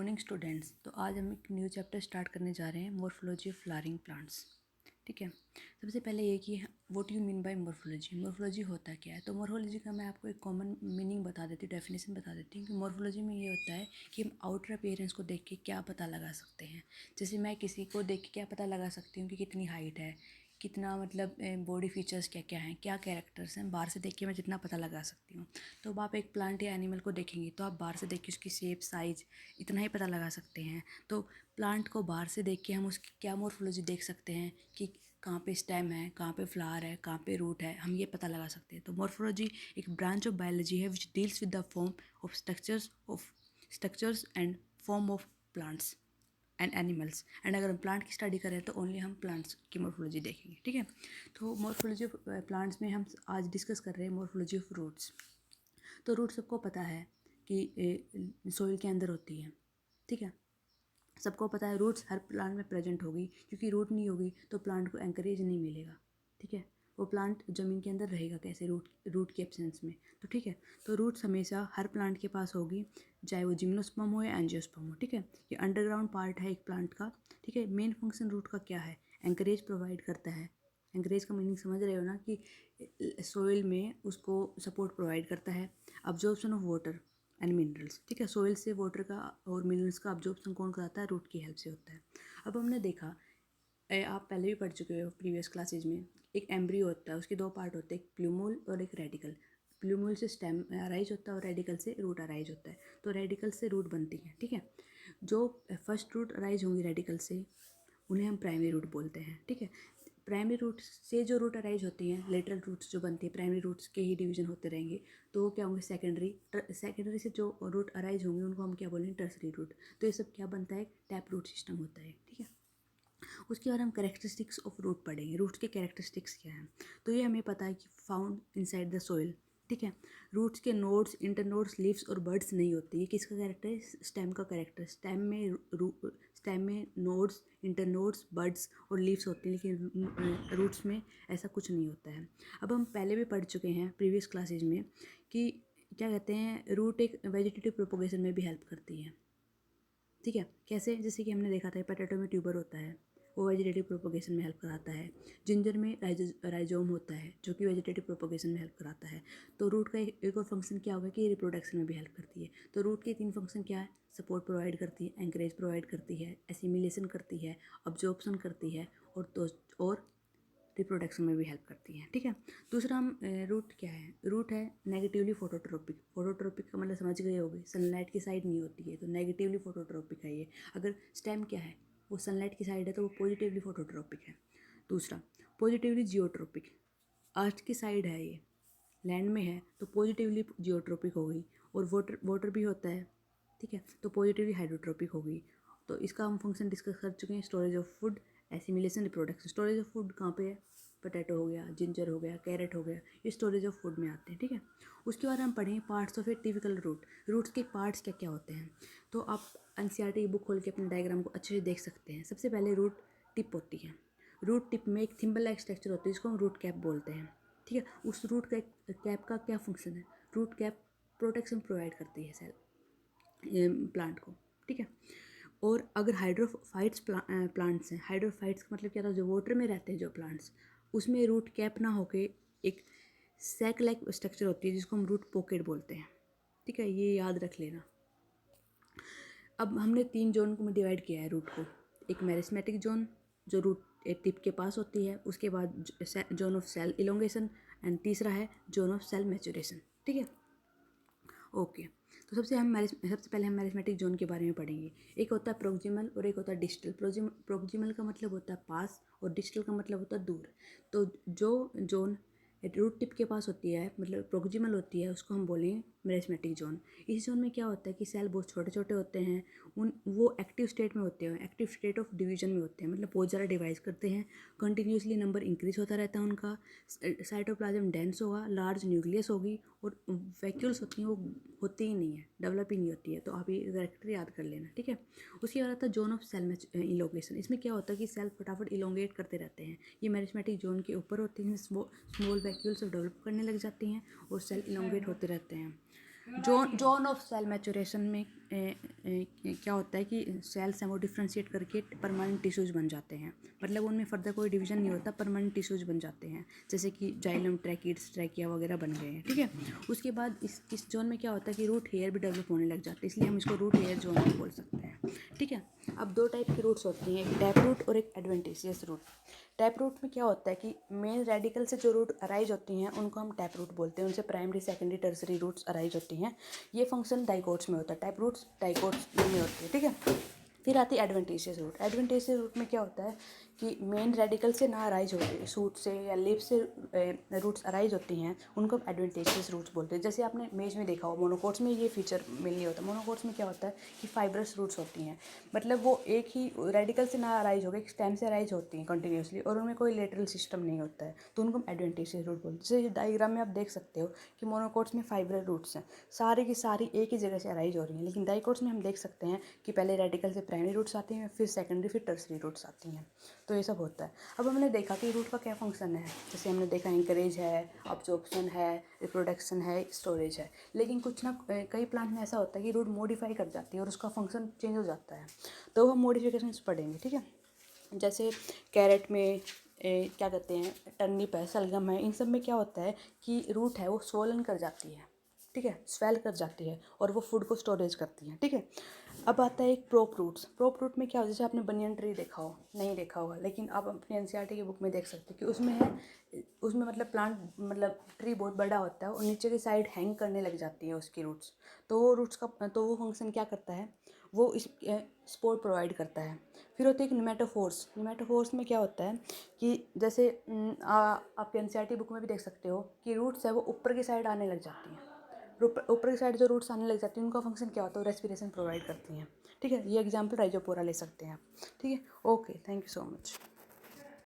Morning students. तो आज हम एक न्यू चैप्टर स्टार्ट करने जा रहे हैं, मॉर्फोलॉजी ऑफ फ्लावरिंग प्लांट्स। ठीक है, सबसे पहले ये कि what you mean by morphology. Morphology होता क्या है? तो मॉर्फोलॉजी का मैं आपको एक कॉमन मीनिंग बता देती हूँ, डेफिनेशन बता देती हूँ कि मॉर्फोलॉजी में ये होता है कि हम आउटर अपीयरेंस को देख के क्या पता लगा सकते हैं। जैसे मैं किसी को देख के क्या पता लगा सकती हूँ कि कितनी हाइट है, कितना मतलब बॉडी फीचर्स क्या क्या हैं, क्या कैरेक्टर्स हैं, बाहर से देख के मैं जितना पता लगा सकती हूँ। तो अब आप एक प्लांट या एनिमल को देखेंगे तो आप बाहर से देख के उसकी शेप, साइज इतना ही पता लगा सकते हैं। तो प्लांट को बाहर से देख के हम उसकी क्या मॉर्फोलॉजी देख सकते हैं कि कहाँ पे स्टेम है, कहाँ पे फ्लावर है, कहाँ पे रूट है, हम ये पता लगा सकते हैं। तो मॉर्फोलॉजी एक ब्रांच ऑफ बायोलॉजी है which deals with the form of structures and form of plants and animals. And अगर हम प्लांट की स्टडी करें तो ओनली हम प्लांट्स की मॉर्फोलॉजी देखेंगे। ठीक है, तो मॉर्फोलॉजी ऑफ प्लांट्स में हम आज डिस्कस कर रहे हैं मॉर्फोलॉजी ऑफ रूट्स। तो रूट सबको पता है कि सॉइल के अंदर होती है। ठीक है, सबको पता है रूट्स हर प्लांट में प्रेजेंट होगी, क्योंकि रूट नहीं होगी तो प्लांट को एंकरेज नहीं मिलेगा। ठीक है, वो प्लांट ज़मीन के अंदर रहेगा कैसे? रूट के एब्सेंस में। तो ठीक है, तो रूट्स हमेशा हर प्लांट के पास होगी, चाहे वो जिम्नोस्पर्म हो या एंजियोस्पर्म हो। ठीक है, ये अंडरग्राउंड पार्ट है एक प्लांट का। ठीक है, मेन फंक्शन रूट का क्या है? एंकरेज प्रोवाइड करता है। एंकरेज का मीनिंग समझ रहे हो ना, कि सोइल में उसको सपोर्ट प्रोवाइड करता है। Absorption of water and minerals. ठीक है, सोइल से वाटर का और मिनरल्स का अब्जॉर्प्शन कौन कराता है? रूट की हेल्प से होता है। अब हमने देखा, आप पहले भी पढ़ चुके हो प्रीवियस क्लासेज में, एक एम्ब्रियो होता है, उसके दो पार्ट होते हैं, एक प्लूमोल और एक रेडिकल। प्लूमोल से स्टेम अराइज होता है और रेडिकल से रूट अराइज होता है। तो रेडिकल से रूट बनती है। ठीक है, जो फर्स्ट रूट अराइज होंगी रेडिकल से उन्हें हम प्राइमरी रूट बोलते हैं। ठीक है, प्राइमरी रूट से जो रूट अराइज होती हैं, लेटरल रूट्स जो बनती है, प्राइमरी रूट्स के ही डिवीजन होते रहेंगे, तो वो क्या होंगे? सेकेंडरी। सेकेंडरी से जो रूट अराइज होंगे उनको हम क्या बोलेंगे? Tertiary root. तो ये सब क्या बनता है? टैप रूट सिस्टम होता है। ठीक है, उसके बाद हम कैरेक्टरिस्टिक्स ऑफ रूट पढ़ेंगे, रूट्स के कैरेक्टरिस्टिक्स क्या हैं। तो ये हमें पता है कि फाउंड इनसाइड द सोइल। ठीक है, रूट्स के नोड्स, इंटरनोड्स, लीव्स और बड्स नहीं होते। ये किसका कैरेक्टर है? स्टेम का कैरेक्टर। स्टेम में नोड्स, इंटरनोड्स, बड्स और लीव्स होते हैं, लेकिन रूट्स में ऐसा कुछ नहीं होता है। अब हम पहले भी पढ़ चुके हैं प्रीवियस क्लासेज में कि क्या कहते हैं, रूट एक वेजिटेटिव प्रोपोगेशन में भी हेल्प करती है। ठीक है, कैसे? जैसे कि हमने देखा था पोटैटो में ट्यूबर होता है, वो वेजिटेटिव प्रोपोगेशन में हेल्प कराता है। जिंजर में राइजोम होता है जो कि वेजिटेटिव प्रोपोगेशन में हेल्प कराता है। तो रूट का एक और फंक्शन क्या होगा कि रिप्रोडक्शन में भी हेल्प करती है। तो रूट के तीन फंक्शन क्या है? सपोर्ट प्रोवाइड करती है, एंकरेज प्रोवाइड करती है, एसिमिलेशन करती है, अब्जॉर्प्शन करती है, और रिप्रोडक्शन में भी हेल्प करती है। ठीक है, दूसरा हम रूट क्या है? रूट है नेगेटिवली फोटोट्रोपिक। फोटोट्रोपिक का मतलब समझ गए होगे, सनलाइट की साइड नहीं होती है, तो नेगेटिवली फोटोट्रोपिक है ये। अगर स्टेम क्या है? वो सनलाइट की साइड है, तो वो पॉजिटिवली फोटोट्रोपिक है। दूसरा पॉजिटिवली जियोट्रोपिक, अर्थ की साइड है ये, लैंड में है तो पॉजिटिवली जियोट्रोपिक हो गई। और वाटर वाटर भी होता है। ठीक है, तो पॉजिटिवली हाइड्रोट्रोपिक हो गई। तो इसका हम फंक्शन डिस्कस कर चुके हैं, storage of food, assimilation, reproduction. Storage of food कहाँ पे है? पोटैटो हो गया, जिंजर हो गया, कैरेट हो गया, ये स्टोरेज ऑफ फूड में आते हैं। ठीक है, उसके बाद हम पढ़ेंगे parts of a typical root. Roots के पार्ट्स क्या क्या होते हैं? तो आप एनसीईआरटी की बुक खोल के अपने डायग्राम को अच्छे से देख सकते हैं। सबसे पहले रूट टिप होती है। रूट टिप में एक थिम्बल लाइक स्ट्रक्चर होती है जिसको हम रूट कैप बोलते हैं। ठीक है, उस रूट कैप का क्या फंक्शन है? रूट कैप प्रोटेक्शन प्रोवाइड करती है सेल प्लांट को। ठीक है, और अगर हाइड्रोफाइट्स प्लांट्स हैं, हाइड्रोफाइट्स का मतलब क्या था? जो वाटर में रहते हैं जो प्लांट्स, उसमें रूट कैप ना होके एक सैक लाइक स्ट्रक्चर होती है जिसको हम रूट पॉकेट बोलते हैं। ठीक है, ये याद रख लेना। अब हमने तीन जोन को में डिवाइड किया है रूट को। एक मेरिस्मेटिक जोन जो रूट टिप के पास होती है, उसके बाद zone of cell elongation, and तीसरा है जोन ऑफ सेल मैच्योरेशन। ठीक है, ओके। तो सबसे पहले हम मैरिस्मेटिक जोन के बारे में पढ़ेंगे। एक होता है प्रोक्सिमल और एक होता है डिस्टल। प्रोक्सिमल का मतलब होता है पास और डिस्टल का मतलब होता है दूर। तो जो जोन रूट टिप के पास होती है, मतलब प्रोक्सिमल होती है, उसको हम बोलेंगे मेरिस्मेटिक जोन। इस जोन में क्या होता है कि सेल बहुत छोटे छोटे होते हैं, वो एक्टिव स्टेट में होते हैं, एक्टिव स्टेट ऑफ डिवीजन में होते हैं, मतलब बहुत ज़्यादा डिवाइड करते हैं, कंटिन्यूसली नंबर इंक्रीज होता रहता है उनका, साइटोप्लाज्म डेंस होगा, लार्ज न्यूक्लियस होगी, और वैक्यूल्स होती हैं वो होती ही नहीं है, डेवलप ही नहीं होती है। तो आप ये कैरेक्टर याद कर लेना। ठीक है, उसके बाद आता है जोन ऑफ सेल इलोंगेशन। इसमें क्या होता है कि सेल फटाफट इलोंगेट करते रहते हैं। ये मेरिस्मेटिक जोन के ऊपर होती हैं, स्मॉल वैक्यूल्स डेवलप करने लग जाती हैं और सेल इलोंगेट होते रहते हैं। जोन ऑफ सेल मैचुरेशन में क्या होता है कि सेल्स हैं वो डिफ्रेंशिएट करके परमानेंट टिश्यूज बन जाते हैं, मतलब उनमें फर्दर कोई डिवीजन नहीं होता, परमानेंट टिश्यूज बन जाते हैं, जैसे कि जाइलम, ट्रैकिड्स, ट्रैकिया वगैरह बन गए हैं, ठीक है। उसके बाद इस जोन में क्या होता है कि रूट हेयर भी डेवलप होने लग जाते हैं, इसलिए हम इसको रूट हेयर जोन भी बोल सकते हैं, ठीक है। अब दो टाइप की रूट्स होती हैं, एक टैप रूट और एक एडवेंटिशियस रूट। टैप रूट में क्या होता है कि मेन रेडिकल से जो रूट अराइज होती हैं उनको हम टैप रूट बोलते हैं, उनसे primary, secondary, tertiary roots arise होती हैं। ये फंक्शन डाइकोट्स में होता है, टैप रूट्स डाइकोट्स में होती है, ठीक है। फिर आती है एडवेंटिशियस रूट। एडवेंटिशियस रूट में क्या होता है कि मेन रेडिकल से ना अराइज होते, सूट से या लिप से रूट्स अराइज होती हैं, उनको एडवेंटिशियस रूट्स बोलते हैं। जैसे आपने मेज में देखा हो, मोनोकोट्स में ये फीचर मेनली होता है। मोनोकोट्स में क्या होता है कि फाइब्रस रूट्स होती हैं, मतलब वो एक ही रेडिकल से ना अराइज होकर एक स्टेम से अराइज होती हैं कंटिन्यूसली, और उनमें कोई लेटरल सिस्टम नहीं होता है, तो उनको हम एडवेंटिशियस रूट बोलते हैं। जैसे डायग्राम में आप देख सकते हो कि मोनोकोट्स में फाइब्रस रूट्स हैं, सारी की सारी एक ही जगह से अराइज हो रही हैं, लेकिन डाइकोट्स में हम देख सकते हैं कि पहले रेडिकल से प्राइमरी रूट्स आती हैं, फिर सेकेंडरी, फिर टर्सरी रूट्स आती हैं, तो ये सब होता है। अब हमने देखा कि रूट का क्या फंक्शन है, जैसे हमने देखा एंकरेज है, अब्जॉर्प्शन है, रिप्रोडक्शन है, स्टोरेज है, लेकिन कुछ ना कई प्लांट में ऐसा होता है कि रूट मॉडिफाई कर जाती है और उसका फंक्शन चेंज हो जाता है, तो हम मॉडिफिकेशंस पढ़ेंगे, ठीक है। जैसे कैरेट में क्या कहते हैं, टर्निप है, सलगम है, इन सब में क्या होता है कि रूट है वो स्वोलन कर जाती है, ठीक है, स्वेल कर जाती है, और वो फूड को स्टोरेज करती है, ठीक है। अब आता है एक प्रोप रूट्स। प्रोप रूट में क्या हो, जैसे आपने बनियन ट्री देखा हो, नहीं देखा होगा, लेकिन आप अपनी एनसीईआरटी की बुक में देख सकते हो कि उसमें है, उसमें मतलब प्लांट, मतलब ट्री बहुत बड़ा होता है और नीचे की साइड हैंग करने लग जाती है उसकी रूट्स, तो वो रूट्स का, तो वो फंक्शन क्या करता है, वो इस सपोर्ट प्रोवाइड करता है। फिर होती है एक निमेटोफोर्स। निमेटोफोर्स में क्या होता है कि जैसे आप एनसीईआरटी बुक में भी देख सकते हो कि रूट्स है वो ऊपर की साइड आने लग जाती हैं, ऊपर की साइड जो रूट्स आने लग जाती हैं उनका फंक्शन क्या होता है, रेस्पिरेशन प्रोवाइड करती हैं, ठीक है। ये एग्जांपल राइजोपोरा ले सकते हैं आप, ठीक है। Okay, thank you so much.